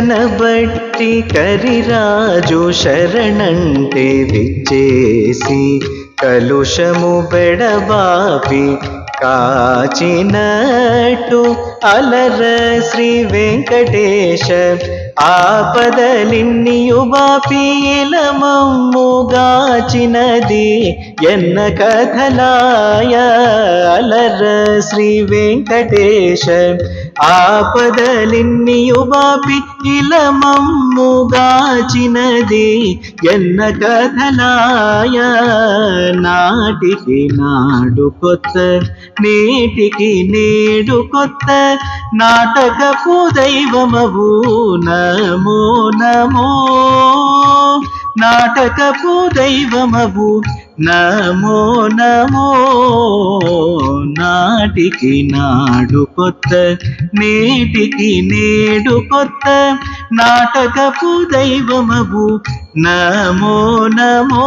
కనబట్టి కరిరాజు శరణంటే విచ్చేసి కలుషము బెడబాపి కాచినట్టు అలర శ్రీ వెంకటేశ ఆపదలిన్నియు బాపి ఇలమమ్ముగాచినది ఎన్న కథలాయ అలర శ్రీ వెంకటేశ ఆపదలిన్నియు బాపి ఇలమమ్ముగాచినది ఎన్న కథలాయ నాటికి నాడు కొత్త నేటికి నేడు కొత్త నాటకపు దైవమవు నమో నమో నాటకపు దైవమవు నమో నమో నాటికి నాడు కొత్త నేటికి నేడు కొత్త నాటకపు దైవమవు నమో నమో